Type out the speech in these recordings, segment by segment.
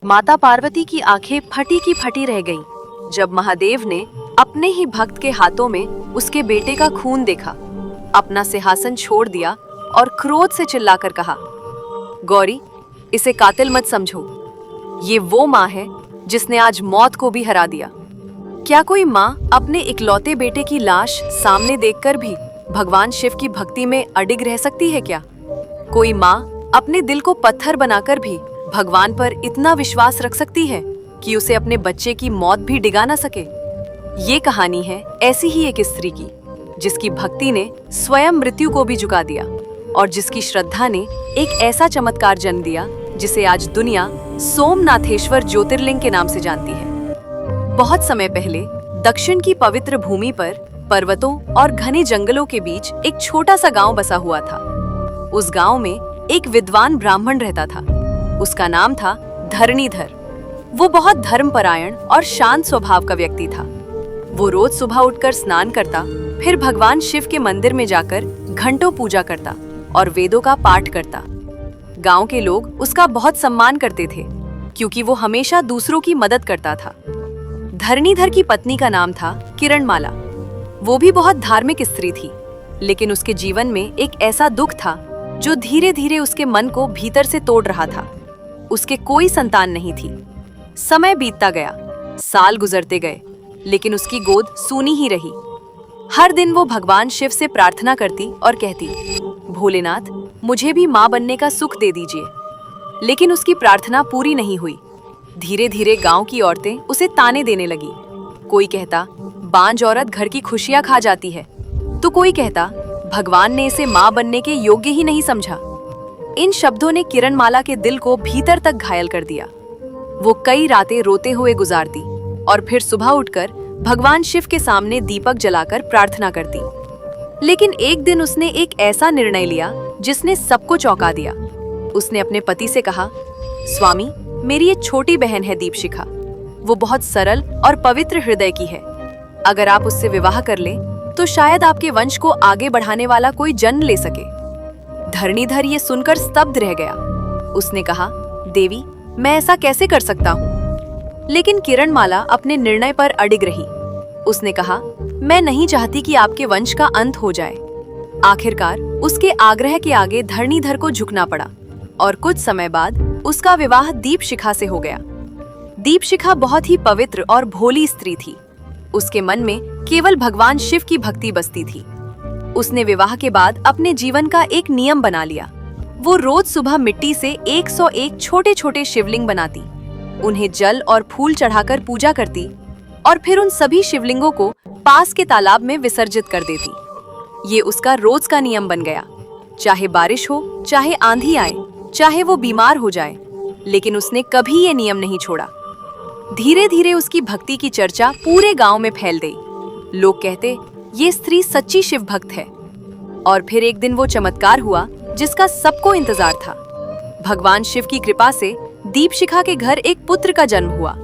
माता पार्वती की आंखें फटी की फटी रह गईं जब महादेव ने अपने ही भक्त के हाथों में उसके बेटे का खून देखा। अपना सिंहासन छोड़ दिया और क्रोध से चिल्लाकर कहा, गौरी, इसे कातिल मत समझो। ये वो माँ है जिसने आज मौत को भी हरा दिया। क्या कोई माँ अपने इकलौते बेटे की लाश सामने देखकर भी भगवान शिव की भक्ति में अडिग रह सकती है क्या? कोई माँ अपने दिल को पत्थर बनाकर भी भगवान पर इतना विश्वास रख सकती है कि उसे अपने बच्चे की मौत भी डिगा ना सके? ये कहानी है ऐसी ही एक स्त्री की, जिसकी भक्ति ने स्वयं मृत्यु को भी झुका दिया और जिसकी श्रद्धा ने एक ऐसा चमत्कार जन्म दिया जिसे आज दुनिया सोमनाथेश्वर ज्योतिर्लिंग के नाम से जानती है। बहुत समय पहले दक्षिण की पवित्र भूमि पर पर्वतों और घने जंगलों के बीच एक छोटा सा गांव बसा हुआ था। उस गांव में एक विद्वान ब्राह्मण रहता था। उसका नाम था धरणीधर। वो बहुत धर्मपरायण और शांत स्वभाव का व्यक्ति था। वो रोज सुबह उठकर स्नान करता, फिर भगवान शिव के मंदिर में जाकर घंटों पूजा करता और वेदों का पाठ करता। गांव के लोग उसका बहुत सम्मान करते थे क्योंकि वो हमेशा दूसरों की मदद करता था। धरणीधर की पत्नी का नाम था किरणमाला। वो भी बहुत धार्मिक स्त्री थी, लेकिन उसके जीवन में एक ऐसा दुख था जो धीरे धीरे उसके मन को भीतर से तोड़ रहा था। उसके कोई संतान नहीं थी। समय बीतता गया, साल गुजरते गए, लेकिन उसकी गोद सूनी ही रही। हर दिन वो भगवान शिव से प्रार्थना करती और कहती, भोलेनाथ, मुझे भी माँ बनने का सुख दे दीजिए। लेकिन उसकी प्रार्थना पूरी नहीं हुई। धीरे धीरे गांव की औरतें उसे ताने देने लगी। कोई कहता, बांझ औरत घर की खुशियां खा जाती है, तो कोई कहता, भगवान ने इसे माँ बनने के योग्य ही नहीं समझा। इन शब्दों ने किरणमाला के दिल को भीतर तक घायल कर दिया। वो कई रातें रोते हुए गुजारती और फिर सुबह उठकर भगवान शिव के सामने दीपक जलाकर प्रार्थना करती। लेकिन एक दिन उसने एक ऐसा निर्णय लिया जिसने सबको चौंका दिया। उसने अपने पति से कहा, स्वामी, मेरी एक छोटी बहन है दीपशिखा। वो बहुत सरल और पवित्र हृदय की है। अगर आप उससे विवाह कर लें तो शायद आपके वंश को आगे बढ़ाने वाला कोई जन्म ले सके। धरणीधर ये सुनकर स्तब्ध रह गया। उसने कहा, देवी, मैं ऐसा कैसे कर सकता हूँ? लेकिन किरणमाला अपने निर्णय पर अडिग रही। उसने कहा, मैं नहीं चाहती कि आपके वंश का अंत हो जाए। आखिरकार उसके आग्रह के आगे धरणीधर को झुकना पड़ा और कुछ समय बाद उसका विवाह दीपशिखा से हो गया। दीपशिखा बहुत ही पवित्र और भोली स्त्री थी। उसके मन में केवल भगवान शिव की भक्ति बसती थी। उसने विवाह के बाद अपने जीवन का एक नियम बना लिया। वो रोज सुबह मिट्टी से 101 छोटे छोटे शिवलिंग बनाती, उन्हें जल और फूल चढ़ाकर पूजा करती और फिर उन सभी शिवलिंगों को पास के तालाब में विसर्जित कर देती। ये उसका रोज का नियम बन गया। चाहे बारिश हो, चाहे आंधी आए, चाहे वो बीमार हो जाए, लेकिन उसने कभी ये नियम नहीं छोड़ा। धीरे धीरे उसकी भक्ति की चर्चा पूरे गांव में फैल गई। लोग कहते, ये स्त्री सच्ची शिव भक्त है। और फिर एक दिन वो चमत्कार हुआ जिसका सबको इंतजार था। भगवान शिव की कृपा से दीपशिखा के घर एक पुत्र का जन्म हुआ।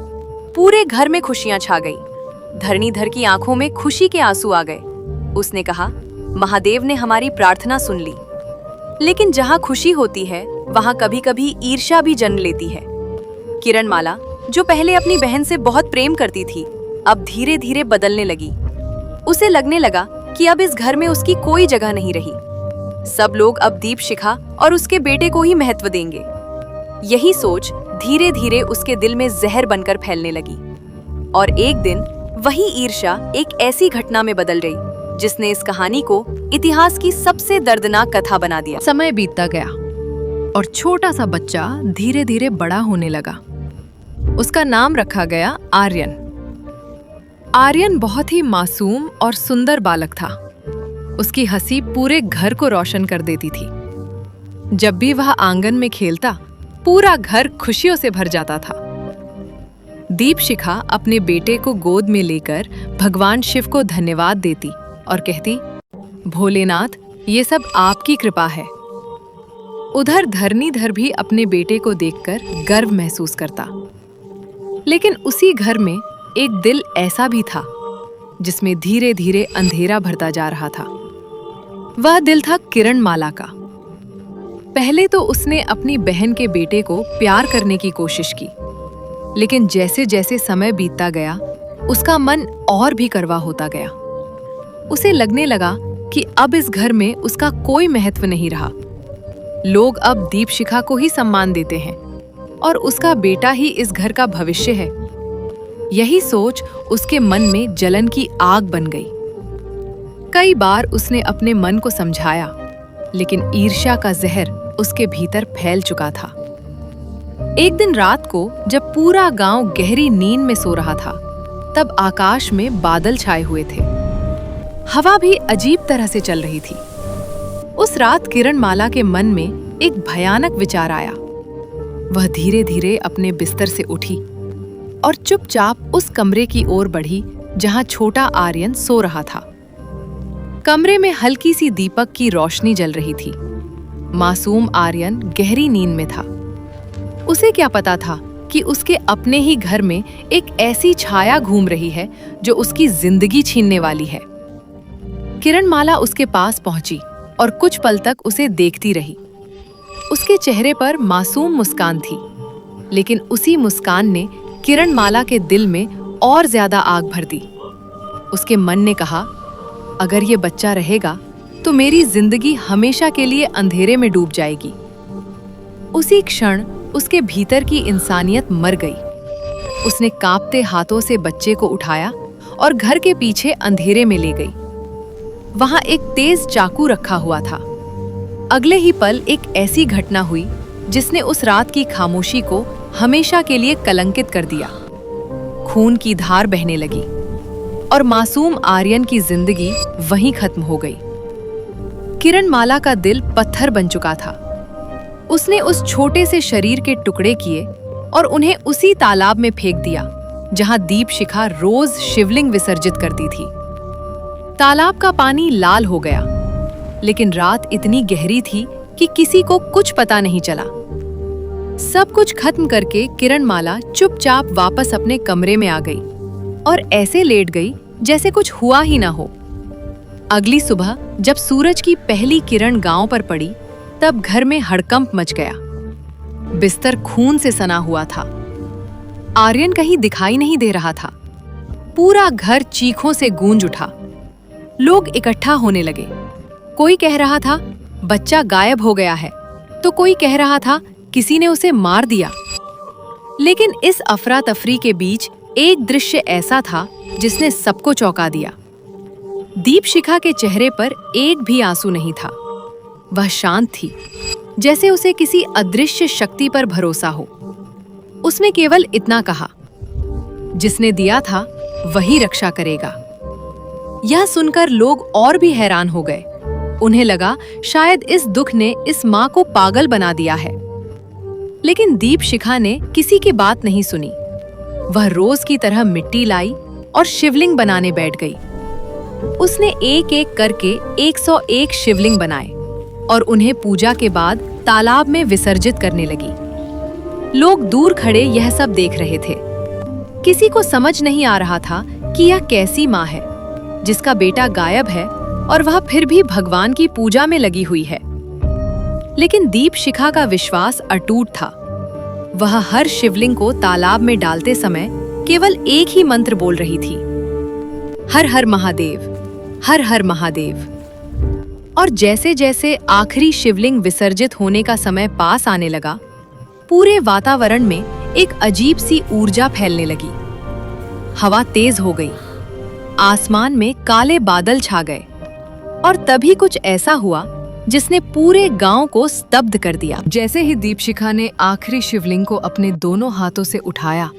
पूरे घर में खुशियां छा गई। धरणीधर की आंखों में खुशी के आंसू आ गए। उसने कहा, महादेव ने हमारी प्रार्थना सुन ली। लेकिन जहां खुशी होती है वहां कभी कभी ईर्ष्या भी जन्म लेती है। किरणमाला, जो पहले अपनी बहन से बहुत प्रेम करती थी, अब धीरे धीरे बदलने लगी। उसे लगने लगा कि अब इस घर में उसकी कोई जगह नहीं रही। सब लोग अब दीपशिखा और उसके बेटे को ही महत्व देंगे। यही सोच धीरे धीरे उसके दिल में जहर बनकर फैलने लगी। और एक दिन वही ईर्ष्या एक ऐसी घटना में बदल गई जिसने इस कहानी को इतिहास की सबसे दर्दनाक कथा बना दिया। समय बीतता गया और छोटा सा बच्चा धीरे धीरे बड़ा होने लगा। उसका नाम रखा गया आर्यन। आर्यन बहुत ही मासूम और सुंदर बालक था। उसकी हंसी पूरे घर को रोशन कर देती थी। जब भी वह आंगन में खेलता, पूरा घर खुशियों से भर जाता था। दीपशिखा अपने बेटे को गोद में लेकर भगवान शिव को धन्यवाद देती और कहती, भोलेनाथ, ये सब आपकी कृपा है। उधर धरणीधर भी अपने बेटे को देखकर गर्व महसूस करता। लेकिन उसी घर में एक दिल ऐसा भी था जिसमें धीरे धीरे अंधेरा भरता जा रहा था। वह दिल था किरणमाला का। पहले तो उसने अपनी बहन के बेटे को प्यार करने की कोशिश की, लेकिन जैसे जैसे समय बीतता गया, उसका मन और भी कड़वा होता गया। उसे लगने लगा कि अब इस घर में उसका कोई महत्व नहीं रहा। लोग अब दीपशिखा को ही सम्मान देते हैं और उसका बेटा ही इस घर का भविष्य है। यही सोच उसके मन में जलन की आग बन गई। कई बार उसने अपने मन को समझाया, लेकिन ईर्ष्या का जहर उसके भीतर फैल चुका था। एक दिन रात को जब पूरा गांव गहरी नींद में सो रहा था, तब आकाश में बादल छाए हुए थे। हवा भी अजीब तरह से चल रही थी। उस रात किरणमाला के मन में एक भयानक विचार आया। वह धीरे धीरे अपने बिस्तर से उठी और चुपचाप उस कमरे की ओर बढ़ी जहां छोटा आर्यन सो रहा था। कमरे में हल्की सी दीपक की रोशनी जल रही थी। मासूम आर्यन गहरी नींद में था। उसे क्या पता था कि उसके अपने ही घर में एक ऐसी छाया घूम रही है जो उसकी जिंदगी छीनने वाली है। किरणमाला उसके पास पहुंची और कुछ पल तक उसे देखती रही। उसके चेहरे पर मासूम मुस्कान थी, लेकिन उसी मुस्कान ने किरणमाला के दिल में और ज्यादा आग भर दी। उसके मन ने कहा, अगर ये बच्चा रहेगा तो मेरी जिंदगी हमेशा के लिए अंधेरे में डूब जाएगी। उसी क्षण उसके भीतर की इंसानियत मर गई। उसने कांपते हाथों से बच्चे को उठाया और घर के पीछे अंधेरे में ले गई। वहां एक तेज चाकू रखा हुआ था। अगले ही पल एक ऐसी घटना हुई जिसने उस रात की खामोशी को हमेशा के लिए कलंकित कर दिया। खून की धार बहने लगी और मासूम आर्यन की जिंदगी वहीं खत्म हो गई। किरणमाला का दिल पत्थर बन चुका था। उसने उस छोटे से शरीर के टुकड़े किए और उन्हें उसी तालाब में फेंक दिया जहां दीपशिखा रोज शिवलिंग विसर्जित करती थी। तालाब का पानी लाल हो गया, लेकिन रात इतनी गहरी थी कि किसी को कुछ पता नहीं चला। सब कुछ खत्म करके किरणमाला चुपचाप वापस अपने कमरे में आ गई और ऐसे लेट गई जैसे कुछ हुआ ही ना हो। अगली सुबह जब सूरज की पहली किरण गांव पर पड़ी, तब घर में हड़कंप मच गया। बिस्तर खून से सना हुआ था। आर्यन कहीं दिखाई नहीं दे रहा था। पूरा घर चीखों से गूंज उठा। लोग इकट्ठा होने लगे। कोई कह रहा था बच्चा गायब हो गया है, तो कोई कह रहा था किसी ने उसे मार दिया। लेकिन इस अफरा तफरी के बीच एक दृश्य ऐसा था जिसने सबको चौंका दिया। दीपशिखा के चेहरे पर एक भी आंसू नहीं था। वह शांत थी, जैसे उसे किसी अदृश्य शक्ति पर भरोसा हो। उसने केवल इतना कहा, जिसने दिया था वही रक्षा करेगा। यह सुनकर लोग और भी हैरान हो गए। उन्हें लगा शायद इस दुख ने इस मां को पागल बना दिया है। लेकिन दीपशिखा ने किसी की बात नहीं सुनी। वह रोज की तरह मिट्टी लाई और शिवलिंग बनाने बैठ गई। उसने एक एक करके 101 शिवलिंग बनाए और उन्हें पूजा के बाद तालाब में विसर्जित करने लगी। लोग दूर खड़े यह सब देख रहे थे। किसी को समझ नहीं आ रहा था कि यह कैसी माँ है जिसका बेटा गायब है और वह फिर भी भगवान की पूजा में लगी हुई है। लेकिन दीपशिखा का विश्वास अटूट था। वह हर शिवलिंग को तालाब में डालते समय केवल एक ही मंत्र बोल रही थी, हर हर महादेव, हर हर महादेव। और जैसे जैसे आखिरी शिवलिंग विसर्जित होने का समय पास आने लगा, पूरे वातावरण में एक अजीब सी ऊर्जा फैलने लगी। हवा तेज हो गई, आसमान में काले बादल छा गए और तभी कुछ ऐसा हुआ जिसने पूरे गांव को स्तब्ध कर दिया। जैसे ही दीपशिखा ने आखिरी शिवलिंग को अपने दोनों हाथों से उठाया,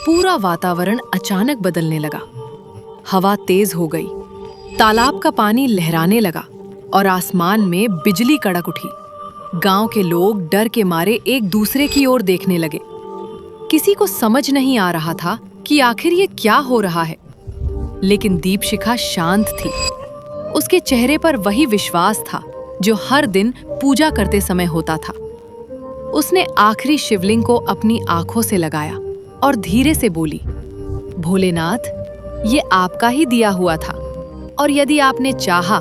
पूरा वातावरण अचानक बदलने लगा। हवा तेज हो गई, तालाब का पानी लहराने लगा और आसमान में बिजली कड़क उठी। गांव के लोग डर के मारे एक दूसरे की ओर देखने लगे। किसी को समझ नहीं आ रहा था कि आखिर ये क्या हो रहा है। लेकिन दीपशिखा शांत थी। उसके चेहरे पर वही विश्वास था जो हर दिन पूजा करते समय होता था। उसने आखिरी शिवलिंग को अपनी आंखों से लगाया और धीरे से बोली, भोलेनाथ, ये आपका ही दिया हुआ था और यदि आपने चाहा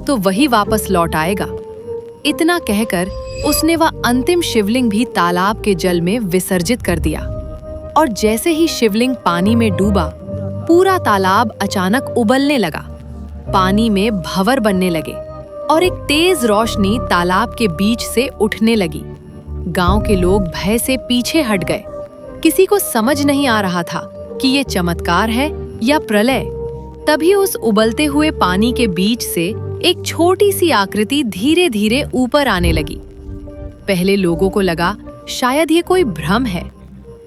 तो वही वापस लौट आएगा। इतना कहकर उसने वह अंतिम शिवलिंग भी तालाब के जल में विसर्जित कर दिया और जैसे ही शिवलिंग पानी में डूबा, पूरा तालाब अचानक उबलने लगा। पानी में भंवर बनने लगे और एक तेज रोशनी तालाब के बीच से उठने लगी। गांव के लोग भय से पीछे हट गए। किसी को समझ नहीं आ रहा था कि ये चमत्कार है या प्रलय। तभी उस उबलते हुए पानी के बीच से एक छोटी सी आकृति धीरे धीरे ऊपर आने लगी। पहले लोगों को लगा शायद ये कोई भ्रम है,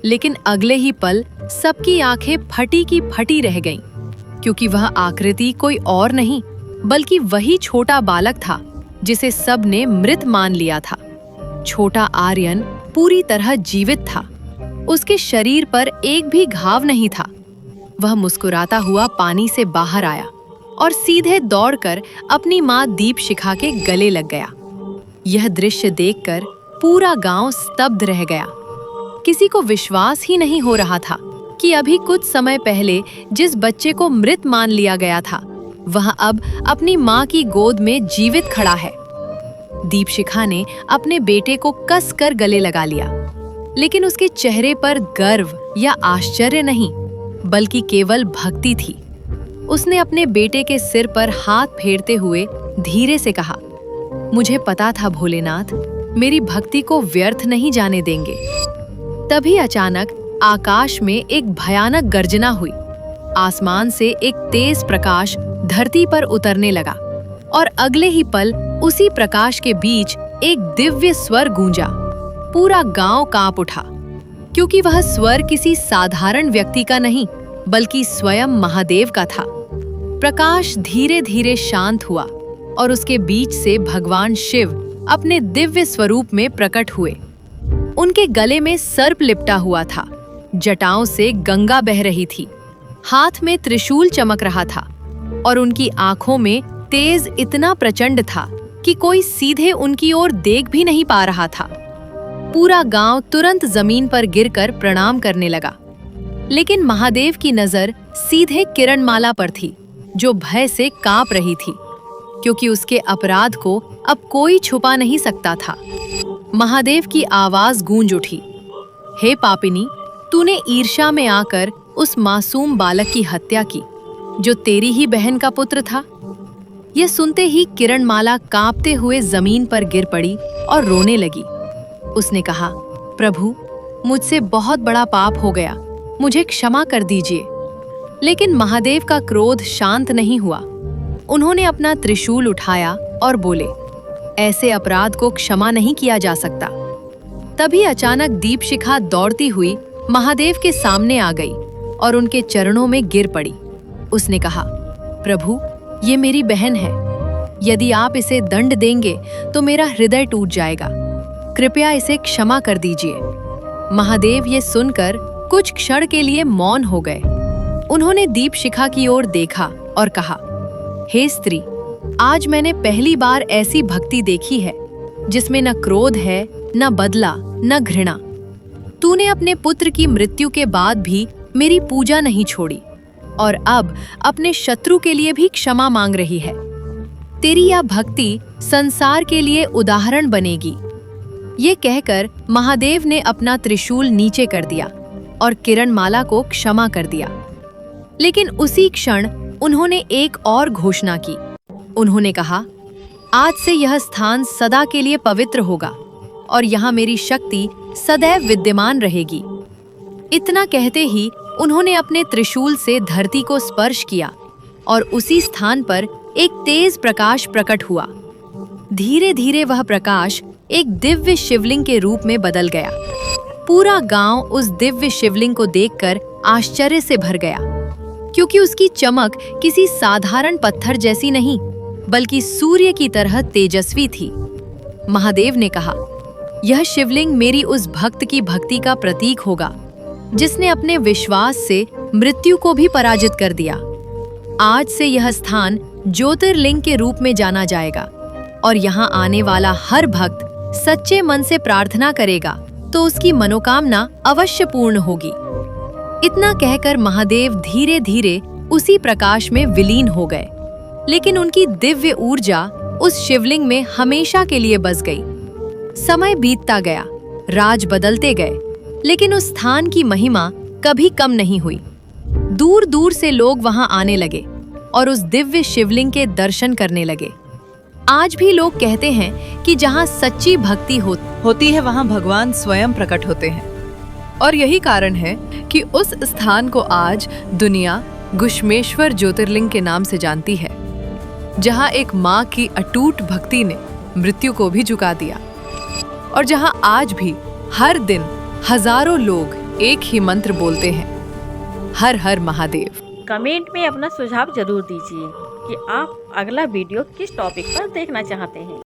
लेकिन अगले ही पल सबकी आंखें फटी की फटी रह गईं, क्योंकि वह आकृति कोई और नहीं बल्कि वही छोटा बालक था जिसे सबने मृत मान लिया था। छोटा आर्यन पूरी तरह जीवित था। उसके शरीर पर एक भी घाव नहीं था। वह मुस्कुराता हुआ पानी से बाहर आया और सीधे दौड़कर अपनी माँ दीपशिखा के गले लग गया। यह दृश्य देखकर पूरा गांव स्तब्ध रह गया। किसी को विश्वास ही नहीं हो रहा था कि अभी कुछ समय पहले जिस बच्चे को मृत मान लिया गया था, वह अब अपनी माँ की गोद में जीवित खड़ा है। दीपशिखा ने अपने बेटे को कस कर गले लगा लिया, लेकिन उसके चेहरे पर गर्व या आश्चर्य नहीं, बल्कि केवल भक्ति थी। उसने अपने बेटे के सिर पर हाथ फेरते हुए धीरे से कहा, मुझे पता था भोलेनाथ, मेरी भक्ति को व्यर्थ नहीं जाने देंगे। तभी अचानक आकाश में एक भयानक गर्जना हुई। आसमान से एक तेज प्रकाश धरती पर उतरने लगा और अगले ही पल उसी प्रकाश के बीच एक दिव्य स्वर गूंजा। पूरा गांव कांप उठा, क्योंकि वह स्वर किसी साधारण व्यक्ति का नहीं बल्कि स्वयं महादेव का था। प्रकाश धीरे धीरे शांत हुआ और उसके बीच से भगवान शिव अपने दिव्य स्वरूप में प्रकट हुए। उनके गले में सर्प लिपटा हुआ था, जटाओं से गंगा बह रही थी, हाथ में त्रिशूल चमक रहा था और उनकी आंखों में तेज इतना प्रचंड था कि कोई सीधे उनकी ओर देख भी नहीं पा रहा था। पूरा गांव तुरंत जमीन पर गिरकर प्रणाम करने लगा, लेकिन महादेव की नजर सीधे किरणमाला पर थी, जो भय से कांप रही थी, क्योंकि उसके अपराध को अब कोई छुपा नहीं सकता था। महादेव की आवाज गूंज उठी, हे पापिनी, तूने ईर्ष्या में आकर उस मासूम बालक की हत्या की, जो तेरी ही बहन का पुत्र था। यह सुनते ही किरणमाला कांपते हुए जमीन पर गिर पड़ी और रोने लगी। उसने कहा, प्रभु, मुझसे बहुत बड़ा पाप हो गया, मुझे क्षमा कर दीजिए। लेकिन महादेव का क्रोध शांत नहीं हुआ। उन्होंने अपना त्रिशूल उठाया और बोले, ऐसे अपराध को क्षमा नहीं किया जा सकता। तभी अचानक दीपशिखा दौड़ती हुई महादेव के सामने आ गई और उनके चरणों में गिर पड़ी। उसने कहा, प्रभु, ये मेरी बहन है। यदि आप इसे दंड देंगे तो मेरा हृदय टूट जाएगा। कृपया इसे क्षमा कर दीजिए। महादेव ये सुनकर कुछ क्षण के लिए मौन हो गए। उन्होंने दीपशिखा की ओर देखा और कहा, हे स्त्री, आज मैंने पहली बार ऐसी भक्ति देखी है जिसमें न क्रोध है, न बदला, न घृणा। तूने अपने पुत्र की मृत्यु के बाद भी मेरी पूजा नहीं छोड़ी और अब अपने शत्रु के लिए भी क्षमा मांग रही है। तेरी यह भक्ति संसार के लिए उदाहरण बनेगी। ये कहकर महादेव ने अपना त्रिशूल नीचे कर दिया और किरणमाला को क्षमा कर दिया। लेकिन उसी क्षण उन्होंने एक और घोषणा की। उन्होंने कहा, आज से यह स्थान सदा के लिए पवित्र होगा और यहाँ मेरी शक्ति सदैव विद्यमान रहेगी। इतना कहते ही उन्होंने अपने त्रिशूल से धरती को स्पर्श किया और उसी स्थान पर एक तेज प्रकाश प्रकट हुआ। धीरे धीरे वह प्रकाश एक दिव्य शिवलिंग के रूप में बदल गया। पूरा गांव उस दिव्य शिवलिंग को देखकर आश्चर्य से भर गया, क्योंकि उसकी चमक किसी साधारण पत्थर जैसी नहीं बल्कि सूर्य की तरह तेजस्वी थी। महादेव ने कहा, यह शिवलिंग मेरी उस भक्त की भक्ति का प्रतीक होगा जिसने अपने विश्वास से मृत्यु को भी पराजित कर दिया। आज से यह स्थान ज्योतिर्लिंग के रूप में जाना जाएगा और यहाँ आने वाला हर भक्त सच्चे मन से प्रार्थना करेगा तो उसकी मनोकामना अवश्य पूर्ण होगी। इतना कहकर महादेव धीरे धीरे उसी प्रकाश में विलीन हो गए, लेकिन उनकी दिव्य ऊर्जा उस शिवलिंग में हमेशा के लिए बस गई। समय बीतता गया, राज बदलते गए, लेकिन उस स्थान की महिमा कभी कम नहीं हुई। दूर दूर से लोग वहां आने लगे और उस दिव्य शिवलिंग के दर्शन करने लगे। आज भी लोग कहते हैं कि जहां सच्ची भक्ति होती है वहां भगवान स्वयं प्रकट होते हैं। और यही कारण है कि उस स्थान को आज दुनिया घुश्मेश्वर ज्योतिर्लिंग के नाम से जानती है, जहां एक मां की अटूट भक्ति ने मृत्यु को भी झुका दिया और जहां आज भी हर दिन हजारों लोग एक ही मंत्र बोलते हैं, हर हर महादेव। कमेंट में अपना सुझाव जरूर दीजिए कि आप अगला वीडियो किस टॉपिक पर देखना चाहते हैं।